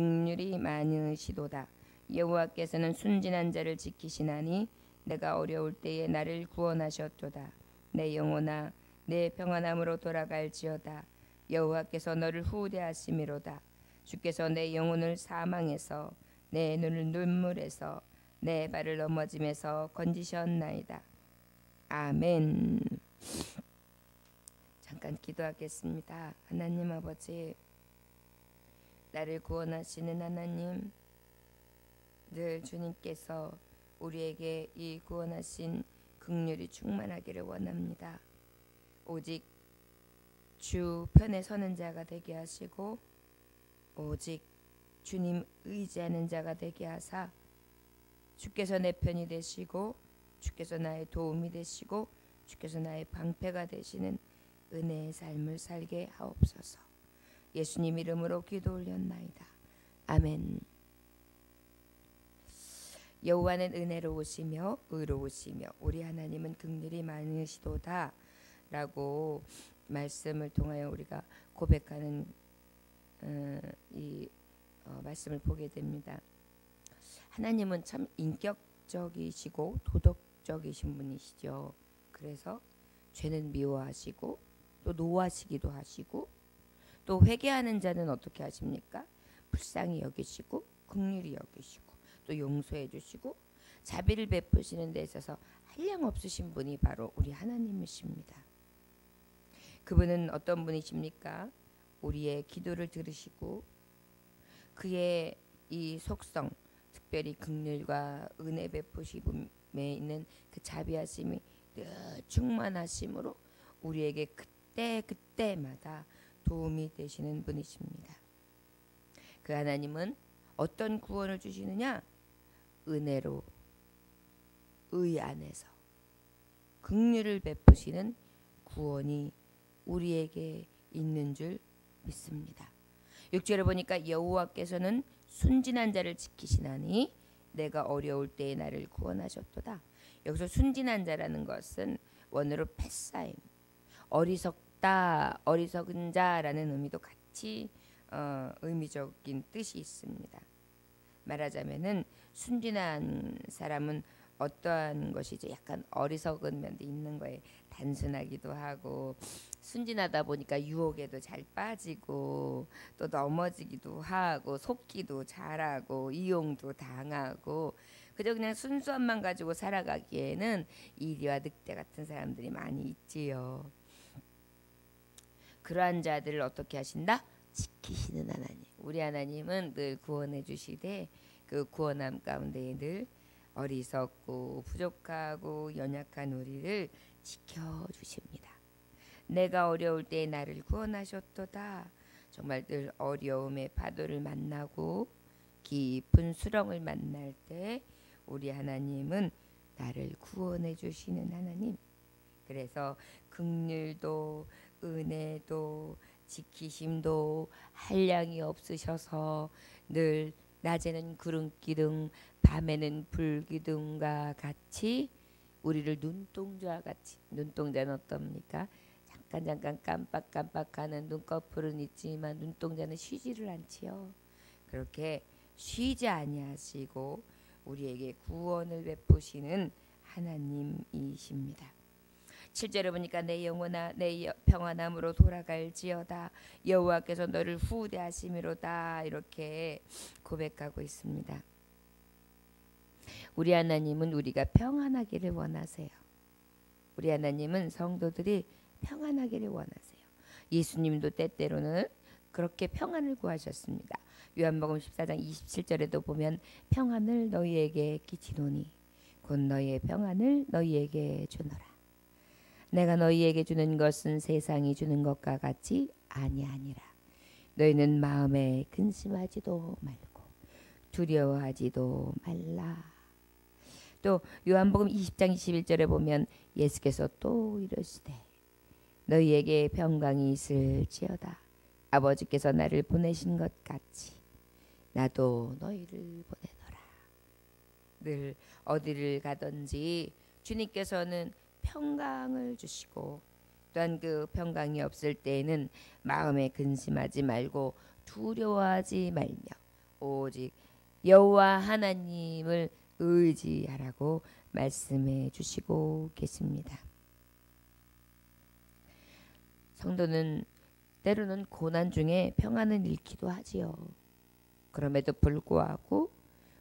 긍휼이 많으시도다. 여호와께서는 순진한 자를 지키시나니 내가 어려울 때에 나를 구원하셨도다. 내 영혼아 내 평안함으로 돌아갈지어다. 여호와께서 너를 후대하심이로다. 주께서 내 영혼을 사망에서 내 눈을 눈물에서 내 발을 넘어짐에서 건지셨나이다. 아멘. 잠깐 기도하겠습니다. 하나님 아버지, 나를 구원하시는 하나님, 늘 주님께서 우리에게 이 구원하신 긍휼이 충만하기를 원합니다. 오직 주 편에 서는 자가 되게 하시고 오직 주님 의지하는 자가 되게 하사 주께서 내 편이 되시고 주께서 나의 도움이 되시고 주께서 나의 방패가 되시는 은혜의 삶을 살게 하옵소서. 예수님 이름으로 기도 올렸나이다. 아멘. 여호와는 은혜로우시며 의로우시며 우리 하나님은 긍휼이 많으시도다 라고 말씀을 통하여 우리가 고백하는 말씀을 보게 됩니다. 하나님은 참 인격적이시고 도덕적이신 분이시죠. 그래서 죄는 미워하시고 또 노하시기도 하시고 또 회개하는 자는 어떻게 하십니까? 불쌍히 여기시고 긍휼히 여기시고 또 용서해 주시고 자비를 베푸시는 데 있어서 한량 없으신 분이 바로 우리 하나님이십니다. 그분은 어떤 분이십니까? 우리의 기도를 들으시고 그의 이 속성, 특별히 긍휼과 은혜 베푸심에 있는 그 자비하심이 늘 충만하심으로 우리에게 그때마다 도움이 되시는 분이십니다. 그 하나님은 어떤 구원을 주시느냐? 은혜로 의 안에서 긍휼을 베푸시는 구원이 우리에게 있는 줄 믿습니다. 6절에 보니까 여호와께서는 순진한 자를 지키시나니 내가 어려울 때에 나를 구원하셨도다. 여기서 순진한 자라는 것은 원어로 패사임, 어리석다, 어리석은 자라는 의미도 같이 의미적인 뜻이 있습니다. 말하자면은 순진한 사람은 어떠한 것이죠? 약간 어리석은 면도 있는 거예요. 단순하기도 하고 순진하다 보니까 유혹에도 잘 빠지고 또 넘어지기도 하고 속기도 잘하고 이용도 당하고 그저 그냥 순수함만 가지고 살아가기에는 이리와 늑대 같은 사람들이 많이 있지요. 그러한 자들을 어떻게 하신다? 지키시는 하나님. 우리 하나님은 늘 구원해 주시되 그 구원함 가운데 늘 어리석고 부족하고 연약한 우리를 지켜주십니다. 내가 어려울 때 나를 구원하셨도다. 정말 늘 어려움의 파도를 만나고 깊은 수렁을 만날 때 우리 하나님은 나를 구원해 주시는 하나님. 그래서 긍휼도 은혜도 지키심도 한량이 없으셔서 늘 낮에는 구름기둥 밤에는 불기둥과 같이 우리를 눈동자와 같이, 눈동자는 어떻습니까? 잠깐 깜빡깜빡하는 눈꺼풀은 있지만 눈동자는 쉬지를 않지요. 그렇게 쉬지 아니하시고 우리에게 구원을 베푸시는 하나님이십니다. 7절에 보니까 내 영혼아 내 평안함으로 돌아갈지어다. 여호와께서 너를 후대하심이로다. 이렇게 고백하고 있습니다. 우리 하나님은 우리가 평안하기를 원하세요. 우리 하나님은 성도들이 평안하기를 원하세요. 예수님도 때때로는 그렇게 평안을 구하셨습니다. 요한복음 14장 27절에도 보면 평안을 너희에게 끼치노니 곧 너희의 평안을 너희에게 주노라. 내가 너희에게 주는 것은 세상이 주는 것과 같이 아니하니라. 너희는 마음에 근심하지도 말고 두려워하지도 말라. 또 요한복음 20장 21절에 보면 예수께서 또 이르시되 너희에게 평강이 있을지어다. 아버지께서 나를 보내신 것 같이 나도 너희를 보내노라. 늘 어디를 가든지 주님께서는 평강을 주시고 또한 그 평강이 없을 때에는 마음에 근심하지 말고 두려워하지 말며 오직 여호와 하나님을 의지하라고 말씀해 주시고 계십니다. 성도는 때로는 고난 중에 평안을 잃기도 하지요. 그럼에도 불구하고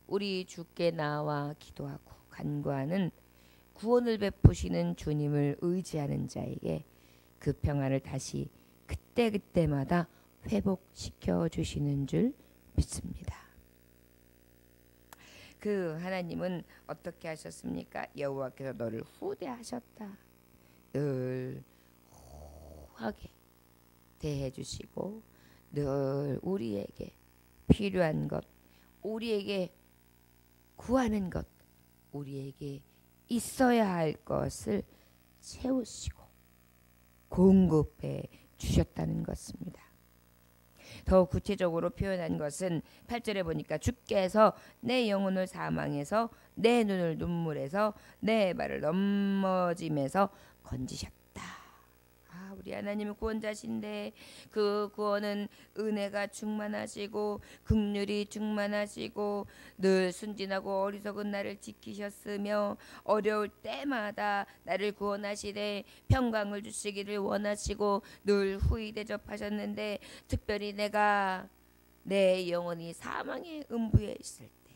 우리 주께 나와 기도하고 간구하는 구원을 베푸시는 주님을 의지하는 자에게 그 평안을 다시 그때그때마다 회복시켜 주시는 줄 믿습니다. 그 하나님은 어떻게 하셨습니까? 여호와께서 너를 후대하셨다. 늘 호하게 대해 주시고 늘 우리에게 필요한 것, 우리에게 구하는 것, 우리에게 있어야 할 것을 채우시고 공급해 주셨다는 것입니다. 더 구체적으로 표현한 것은 8절에 보니까 주께서 내 영혼을 사망에서 내 눈을 눈물에서 내 발을 넘어짐에서 건지셨다. 우리 하나님은 구원자신데 그 구원은 은혜가 충만하시고 긍휼이 충만하시고 늘 순진하고 어리석은 나를 지키셨으며 어려울 때마다 나를 구원하시되 평강을 주시기를 원하시고 늘 후히 대접하셨는데 특별히 내가 내 영혼이 사망의 음부에 있을 때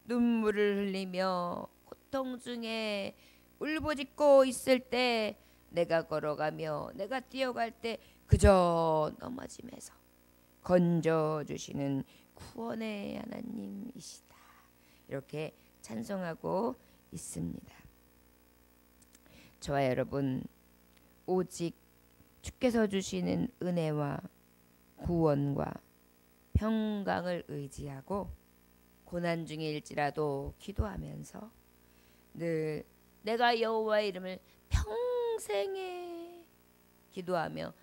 눈물을 흘리며 고통 중에 울부짖고 있을 때 내가 걸어가며 내가 뛰어갈 때 그저 넘어짐에서 건져주시는 구원의 하나님이시다. 이렇게 찬송하고 있습니다. 저와 여러분 오직 주께서 주시는 은혜와 구원과 평강을 의지하고 고난 중일지라도 기도하면서 늘 내가 여호와의 이름을 평생에 기도하며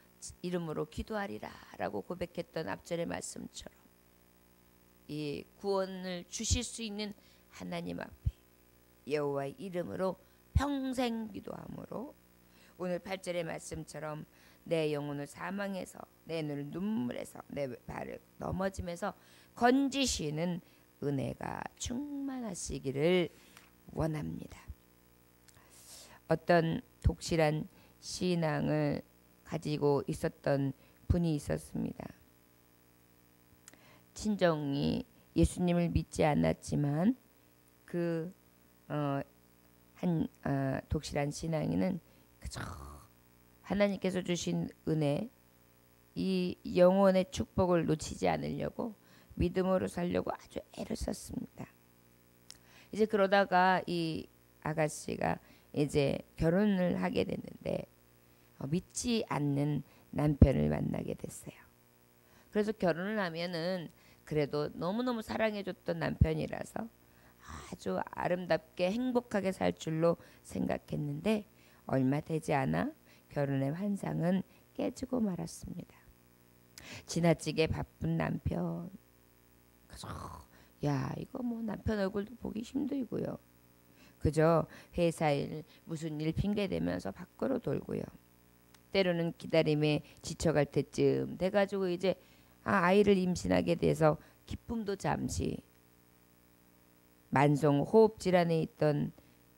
이름으로 기도하리라 라고 고백했던 앞절의 말씀처럼 이 구원을 주실 수 있는 하나님 앞에 여호와의 이름으로 평생 기도함으로 오늘 8절의 말씀처럼 내 영혼을 사망에서 내 눈을 눈물에서 내 발을 넘어짐에서 건지시는 은혜가 충만하시기를 원합니다. 어떤 독실한 신앙을 가지고 있었던 분이 있었습니다. 친정이 예수님을 믿지 않았지만 그 독실한 신앙인은 그저 하나님께서 주신 은혜, 이 영혼의 축복을 놓치지 않으려고 믿음으로 살려고 아주 애를 썼습니다. 이제 그러다가 이 아가씨가 이제 결혼을 하게 됐는데 믿지 않는 남편을 만나게 됐어요. 그래서 결혼을 하면은 그래도 너무너무 사랑해줬던 남편이라서 아주 아름답게 행복하게 살 줄로 생각했는데 얼마 되지 않아 결혼의 환상은 깨지고 말았습니다. 지나치게 바쁜 남편. 그래서 야 이거 뭐 남편 얼굴도 보기 힘들고요. 그저 회사 일 무슨 일 핑계 대면서 밖으로 돌고요. 때로는 기다림에 지쳐갈 때쯤 돼가지고 이제 아이를 임신하게 돼서 기쁨도 잠시 만성 호흡 질환에 있던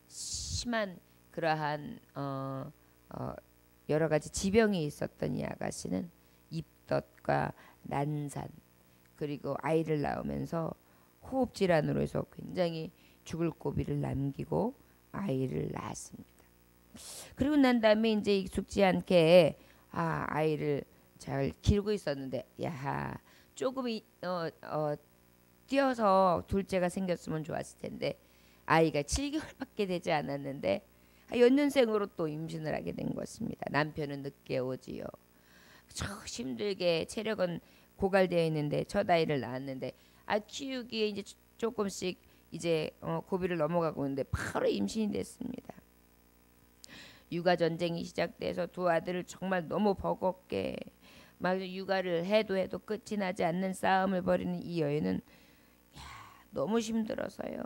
심한 그러한 여러 가지 지병이 있었던 이 아가씨는 입덧과 난산 그리고 아이를 낳으면서 호흡 질환으로 해서 굉장히 죽을 고비를 남기고 아이를 낳았습니다. 그리고 난 다음에 이제 익숙지 않게 아이를 잘 기르고 있었는데 야 조금 뛰어서 둘째가 생겼으면 좋았을 텐데 아이가 7개월밖에 되지 않았는데 연년생으로 또 임신을 하게 된 것입니다. 남편은 늦게 오지요. 저 힘들게 체력은 고갈되어 있는데 첫 아이를 낳았는데 키우기에 이제 조금씩 이제 고비를 넘어가고 있는데 바로 임신이 됐습니다. 육아 전쟁이 시작돼서 두 아들을 정말 너무 버겁게 막 육아를 해도 끝이 나지 않는 싸움을 벌이는 이 여인은 너무 힘들어서요.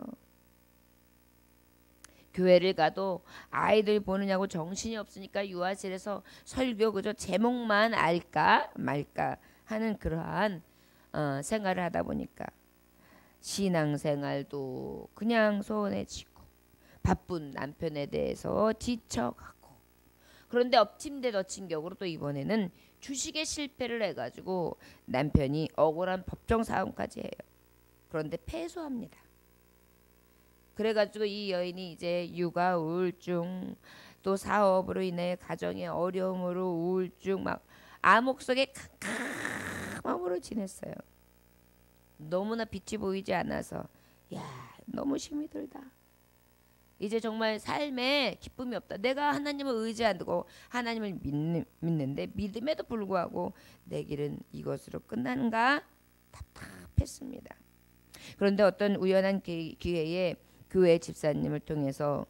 교회를 가도 아이들 보느냐고 정신이 없으니까 유아실에서 설교 그저 제목만 알까 말까 하는 그러한 생활을 하다 보니까 신앙생활도 그냥 소원해지고 바쁜 남편에 대해서 지쳐가고, 그런데 엎친 데 덮친 격으로 또 이번에는 주식에 실패를 해가지고 남편이 억울한 법정 사항까지 해요. 그런데 패소합니다. 그래가지고 이 여인이 이제 육아 우울증, 또 사업으로 인해 가정의 어려움으로 우울증, 막 암흑 속에 캄캄함으로 지냈어요. 너무나 빛이 보이지 않아서 야, 너무 힘이 들다. 이제 정말 삶에 기쁨이 없다. 내가 하나님을 의지하고 하나님을 믿는데 믿음에도 불구하고 내 길은 이것으로 끝나는가 답답했습니다. 그런데 어떤 우연한 기회에 교회 집사님을 통해서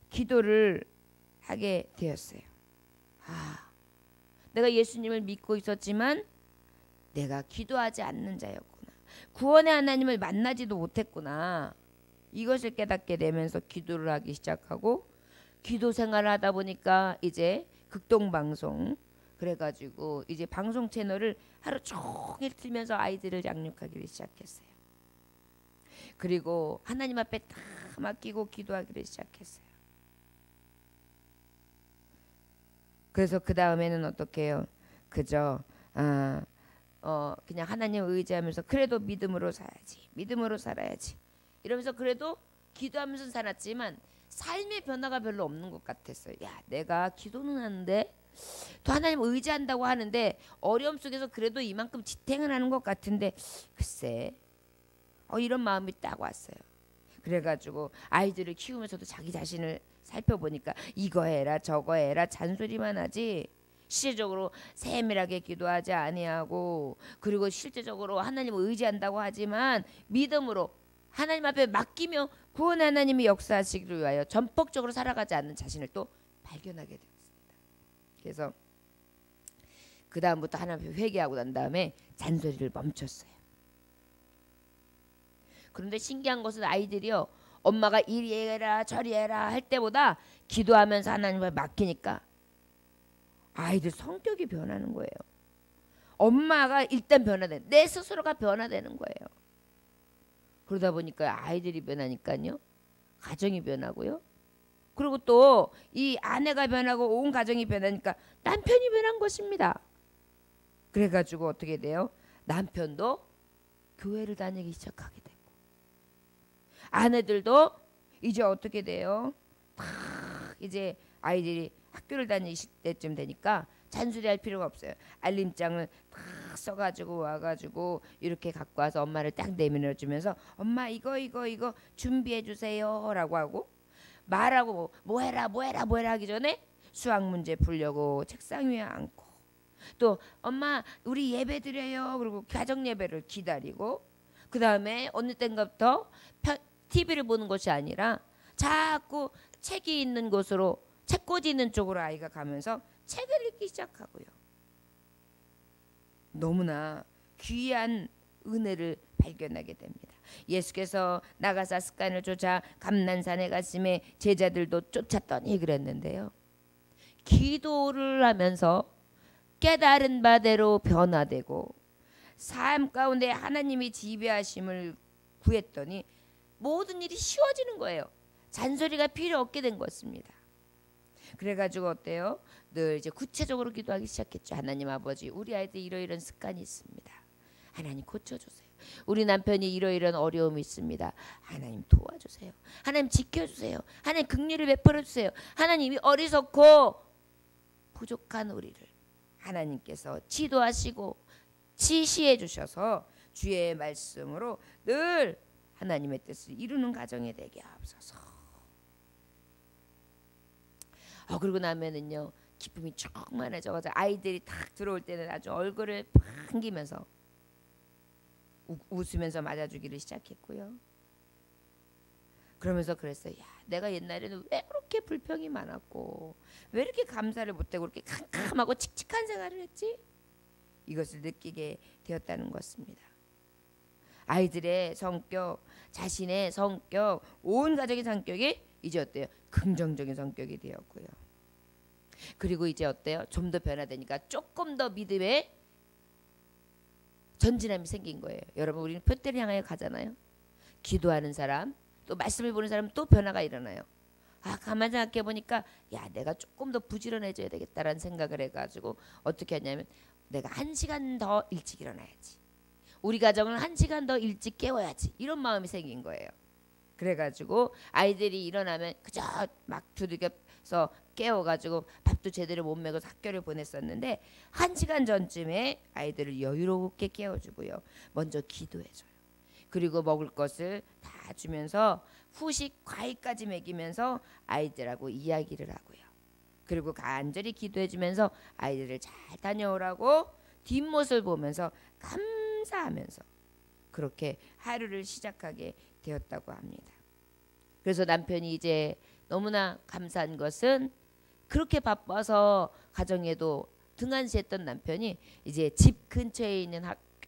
기도를 하게 되었어요. 내가 예수님을 믿고 있었지만 내가 기도하지 않는 자였구나. 구원의 하나님을 만나지도 못했구나. 이것을 깨닫게 되면서 기도를 하기 시작하고, 기도 생활을 하다 보니까 이제 극동방송, 그래가지고 이제 방송 채널을 하루 종일 틀면서 아이들을 양육하기를 시작했어요. 그리고 하나님 앞에 다 맡기고 기도하기를 시작했어요. 그래서 그 다음에는 어떻게 해요? 그저 그냥 하나님 의지하면서 그래도 믿음으로 살아야지, 믿음으로 살아야지 이러면서 그래도 기도하면서 살았지만 삶의 변화가 별로 없는 것 같았어요. 야, 내가 기도는 하는데 또 하나님 의지한다고 하는데 어려움 속에서 그래도 이만큼 지탱을 하는 것 같은데 글쎄, 이런 마음이 딱 왔어요. 그래가지고 아이들을 키우면서도 자기 자신을 살펴보니까 이거 해라 저거 해라 잔소리만 하지 실제적으로 세밀하게 기도하지 아니하고, 그리고 실제적으로 하나님을 의지한다고 하지만 믿음으로 하나님 앞에 맡기며 구원 하나님이 역사하시기를 위하여 전폭적으로 살아가지 않는 자신을 또 발견하게 되었습니다. 그래서 그 다음부터 하나님 앞에 회개하고 난 다음에 잔소리를 멈췄어요. 그런데 신기한 것은 아이들이요, 엄마가 이리 해라 저리 해라 할 때보다 기도하면서 하나님을 맡기니까 아이들 성격이 변하는 거예요. 엄마가 일단 변화돼, 내 스스로가 변화되는 거예요. 그러다 보니까 아이들이 변하니까요, 가정이 변하고요. 그리고 또 이 아내가 변하고 온 가정이 변하니까 남편이 변한 것입니다. 그래가지고 어떻게 돼요? 남편도 교회를 다니기 시작하게 되고, 아내들도 이제 어떻게 돼요? 이제 아이들이 학교를 다니실 때쯤 되니까 잔소리할 필요가 없어요. 알림장을 다 써가지고 와가지고 이렇게 갖고 와서 엄마를 딱 내밀어주면서 엄마 이거 준비해 주세요라고 하고, 말하고 뭐 해라 하기 전에 수학 문제 풀려고 책상 위에 앉고, 또 엄마 우리 예배 드려요 그리고 가정 예배를 기다리고, 그 다음에 어느 때부터 TV를 보는 것이 아니라 자꾸 책이 있는 곳으로, 책꽂이 있는 쪽으로 아이가 가면서 책을 읽기 시작하고요. 너무나 귀한 은혜를 발견하게 됩니다. 예수께서 나가사 습관을 쫓아 감난산에 갔음에 제자들도 쫓았더니 그랬는데요. 기도를 하면서 깨달은 바대로 변화되고 삶 가운데 하나님이 지배하심을 구했더니 모든 일이 쉬워지는 거예요. 잔소리가 필요 없게 된 것입니다. 그래가지고 어때요? 늘 이제 구체적으로 기도하기 시작했죠. 하나님 아버지, 우리 아이들 이러이러한 습관이 있습니다. 하나님 고쳐주세요. 우리 남편이 이러이러한 어려움이 있습니다. 하나님 도와주세요. 하나님 지켜주세요. 하나님 긍휼을 베풀어주세요. 하나님이 어리석고 부족한 우리를 하나님께서 지도하시고 지시해 주셔서 주의 말씀으로 늘 하나님의 뜻을 이루는 가정이 되게 하옵소서. 그러고 나면은요, 기쁨이 충만해져서 아이들이 탁 들어올 때는 아주 얼굴을 반기면서 웃으면서 맞아주기를 시작했고요. 그러면서 그랬어요. 야, 내가 옛날에는 왜 그렇게 불평이 많았고 왜 이렇게 감사를 못하고 그렇게 캄캄하고 칙칙한 생활을 했지? 이것을 느끼게 되었다는 것입니다. 아이들의 성격, 자신의 성격, 온 가족의 성격이 이제 어때요? 긍정적인 성격이 되었고요. 그리고 이제 어때요? 좀 더 변화되니까 조금 더 믿음에 전진함이 생긴 거예요. 여러분, 우리는 표대를 향하여 가잖아요. 기도하는 사람, 또 말씀을 보는 사람 또 변화가 일어나요. 가만히 생각해 보니까 야, 내가 조금 더 부지런해져야 되겠다라는 생각을 해가지고 어떻게 하냐면 내가 1시간 더 일찍 일어나야지. 우리 가정을 1시간 더 일찍 깨워야지. 이런 마음이 생긴 거예요. 그래가지고 아이들이 일어나면 그저 막 두들겨서 깨워가지고 밥도 제대로 못 먹여서 학교를 보냈었는데 1시간 전쯤에 아이들을 여유롭게 깨워주고요. 먼저 기도해줘요. 그리고 먹을 것을 다 주면서 후식 과일까지 먹이면서 아이들하고 이야기를 하고요. 그리고 간절히 기도해주면서 아이들을 잘 다녀오라고 뒷모습을 보면서 감사하면서 그렇게 하루를 시작하게 되었다고 합니다. 그래서 남편이 이제 너무나 감사한 것은 그렇게 바빠서 가정에도 등한시했던 남편이 이제 집 근처에 있는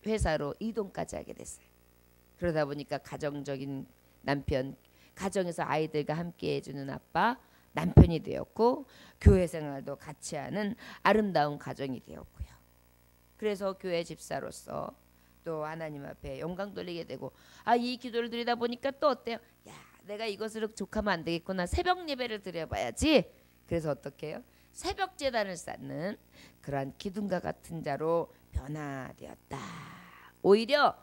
회사로 이동까지 하게 됐어요. 그러다 보니까 가정적인 남편, 가정에서 아이들과 함께 해주는 아빠, 남편이 되었고 교회 생활도 같이 하는 아름다운 가정이 되었고요. 그래서 교회 집사로서 또 하나님 앞에 영광 돌리게 되고 이 기도를 드리다 보니까 또 어때요? 야, 내가 이것으로 족하면 안 되겠구나. 새벽 예배를 드려봐야지. 그래서 어떻게 해요? 새벽 제단을 쌓는 그러한 기둥과 같은 자로 변화되었다. 오히려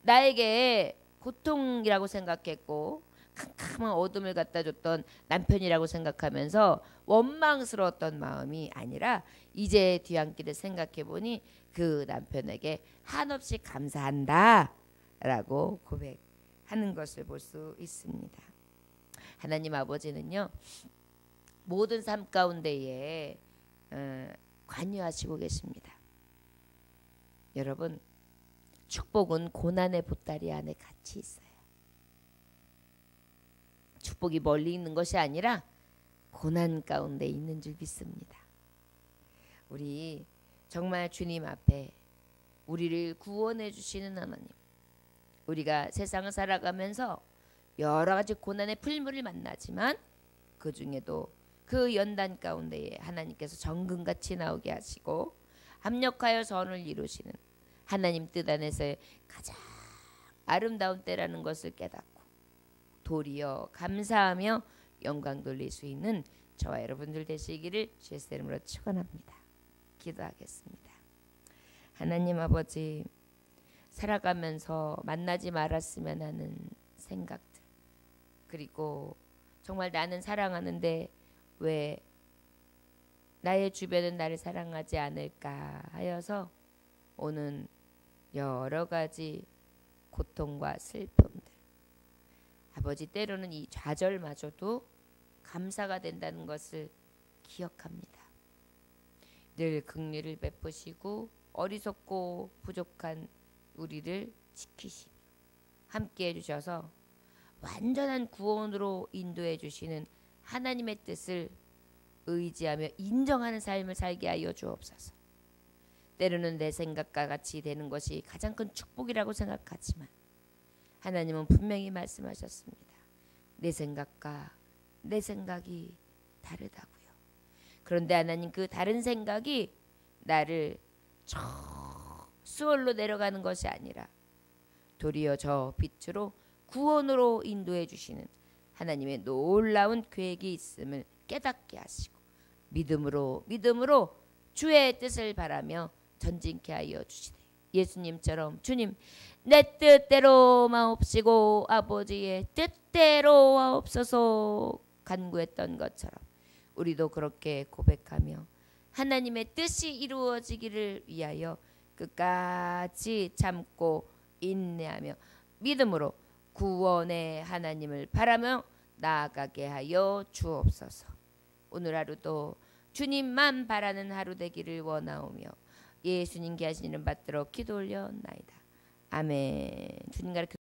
나에게 고통이라고 생각했고 캄캄한 어둠을 갖다 줬던 남편이라고 생각하면서 원망스러웠던 마음이 아니라 이제 뒤안길을 생각해 보니 그 남편에게 한없이 감사한다 라고 고백하는 것을 볼 수 있습니다. 하나님 아버지는요, 모든 삶 가운데에 관여하시고 계십니다. 여러분, 축복은 고난의 보따리 안에 같이 있어요. 축복이 멀리 있는 것이 아니라 고난 가운데 있는 줄 믿습니다. 우리 정말 주님 앞에 우리를 구원해 주시는 하나님, 우리가 세상을 살아가면서 여러 가지 고난의 풀물을 만나지만 그 중에도 그 연단 가운데에 하나님께서 정금같이 나오게 하시고 합력하여 선을 이루시는 하나님 뜻 안에서의 가장 아름다운 때라는 것을 깨닫고 도리어 감사하며 영광 돌릴 수 있는 저와 여러분들 되시기를 주의 이름으로 축원합니다. 기도하겠습니다. 하나님 아버지, 살아가면서 만나지 말았으면 하는 생각들, 그리고 정말 나는 사랑하는데 왜 나의 주변은 나를 사랑하지 않을까 하여서 오는 여러 가지 고통과 슬픔들, 아버지 때로는 이 좌절마저도 감사가 된다는 것을 기억합니다. 늘 긍휼을 베푸시고 어리석고 부족한 우리를 지키시며 함께 해주셔서 완전한 구원으로 인도해 주시는 하나님의 뜻을 의지하며 인정하는 삶을 살게 하여 주옵소서. 때로는 내 생각과 같이 되는 것이 가장 큰 축복이라고 생각하지만 하나님은 분명히 말씀하셨습니다. 내 생각과 내 생각이 다르다고요. 그런데 하나님, 그 다른 생각이 나를 저 수월로 내려가는 것이 아니라 도리어 저 빛으로 구원으로 인도해 주시는 하나님의 놀라운 계획이 있음을 깨닫게 하시고 믿음으로 주의 뜻을 바라며 전진케 하여 주시되, 예수님처럼 주님 내 뜻대로 마옵시고 아버지의 뜻대로 하옵소서 간구했던 것처럼 우리도 그렇게 고백하며 하나님의 뜻이 이루어지기를 위하여 끝까지 참고 인내하며 믿음으로 구원의 하나님을 바라며 나아가게 하여 주옵소서. 오늘 하루도 주님만 바라는 하루 되기를 원하오며 예수님께 하시는 받들어 기도 올려나이다. 아멘. 주님 가르쳐